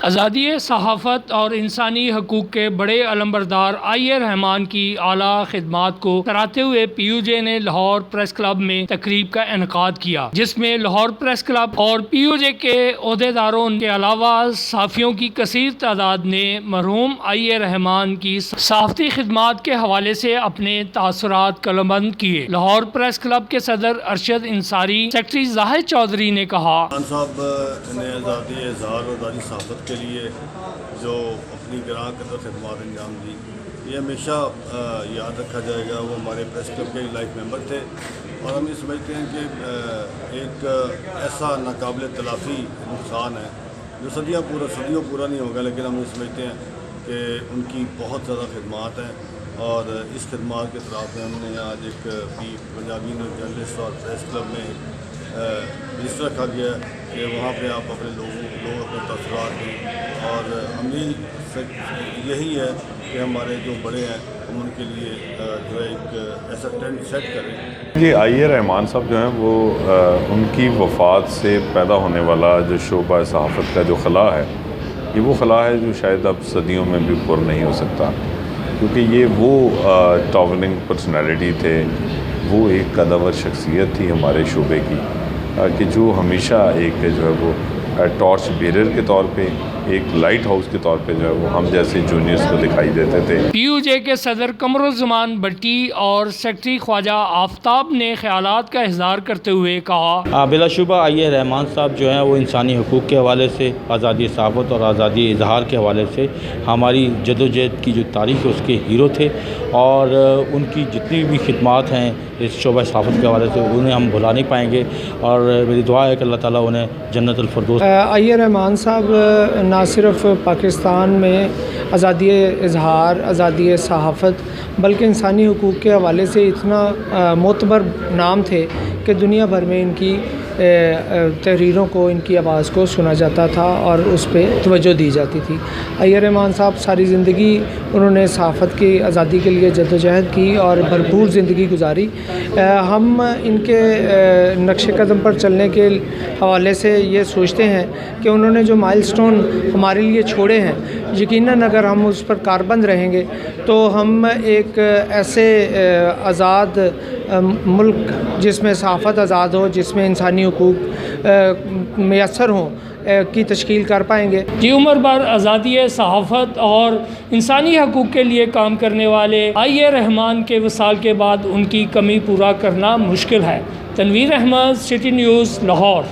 آزادی صحافت اور انسانی حقوق کے بڑے علمبردار آئی رحمان کی اعلیٰ خدمات کو کراتے ہوئے پی یو جے نے لاہور پریس کلب میں تقریب کا انعقاد کیا، جس میں لاہور پریس کلب اور پی یو جے کے عہدیداروں کے علاوہ صحافیوں کی کثیر تعداد نے مرحوم آئی رحمان کی صحافتی خدمات کے حوالے سے اپنے تاثرات قلمبند کیے۔ لاہور پریس کلب کے صدر ارشد انصاری، سیکرٹری زاہد چودھری نے کہا، خان صاحب نے آزادی اظہار اور آزادی صحافت کے لیے جو اپنی گراں قدر خدمات انجام دی، یہ ہمیشہ یاد رکھا جائے گا۔ وہ ہمارے پریس کلب کے لائف ممبر تھے اور ہم یہ سمجھتے ہیں کہ ایک ایسا ناقابل تلافی نقصان ہے جو صدیوں پورا نہیں ہوگا، لیکن ہم یہ سمجھتے ہیں کہ ان کی بہت زیادہ خدمات ہیں اور اس خدمات کے خلاف میں ہم نے آج ایک پنجابی جرنلسٹ اور پریس کلب میں رجسٹر رکھا گیا ہے کہ وہاں پہ آپ اپنے لوگ اپنے تاثرات دیں، اور عملی یہی ہے کہ ہمارے جو بڑے ہیں ہم ان کے لیے جو ہے ایک ایسا ٹرینڈ سیٹ کریں۔ یہ آئی رحمان صاحب جو ہیں وہ ان کی وفات سے پیدا ہونے والا جو شعبہ صحافت کا جو خلا ہے، یہ وہ خلا ہے جو شاید اب صدیوں میں بھی پر نہیں ہو سکتا، کیونکہ یہ وہ ٹاورنگ پرسنالٹی تھے، وہ ایک قدور شخصیت تھی ہمارے شعبے کی، کہ جو ہمیشہ ایک جو ہے وہ ٹارچ بیرر کے طور پہ، ایک لائٹ ہاؤس کے طور پہ جو ہے وہ ہم جیسے جونیئرز کو دکھائی دیتے تھے۔ پی یو جے کے صدر قمر الزمان بٹی اور سیکرٹری خواجہ آفتاب نے خیالات کا اظہار کرتے ہوئے کہا، بلا شبہ آئی رحمان صاحب جو ہیں وہ انسانی حقوق کے حوالے سے، آزادی صحافت اور آزادی اظہار کے حوالے سے ہماری جدوجہد کی جو تاریخ ہے اس کے ہیرو تھے، اور ان کی جتنی بھی خدمات ہیں اس شعبہ صحافت کے حوالے سے انہیں ہم بھلا نہیں پائیں گے، اور میری دعا ہے کہ اللہ تعالیٰ انہیں جنت الفردوس۔ آئی رحمان صاحب نہ صرف پاکستان میں آزادی اظہار، آزادی صحافت، بلکہ انسانی حقوق کے حوالے سے اتنا معتبر نام تھے کہ دنیا بھر میں ان کی تحریروں کو، ان کی آواز کو سنا جاتا تھا اور اس پہ توجہ دی جاتی تھی۔ آئی رحمان صاحب ساری زندگی انہوں نے صحافت کی آزادی کے لیے جدوجہد کی اور بھرپور زندگی گزاری۔ ہم ان کے نقش قدم پر چلنے کے حوالے سے یہ سوچتے ہیں کہ انہوں نے جو مائل سٹون ہمارے لیے چھوڑے ہیں، یقیناً اگر ہم اس پر کاربند رہیں گے تو ہم ایک ایسے آزاد ملک جس میں صحافت آزاد ہو، جس میں انسانی حقوق میسر ہوں کی تشکیل کر پائیں گے۔ عمر بھر آزادی صحافت اور انسانی حقوق کے لیے کام کرنے والے آئی رحمان کے وصال کے بعد ان کی کمی پورا کرنا مشکل ہے۔ Tanveer Ahmed, City News, Lahore.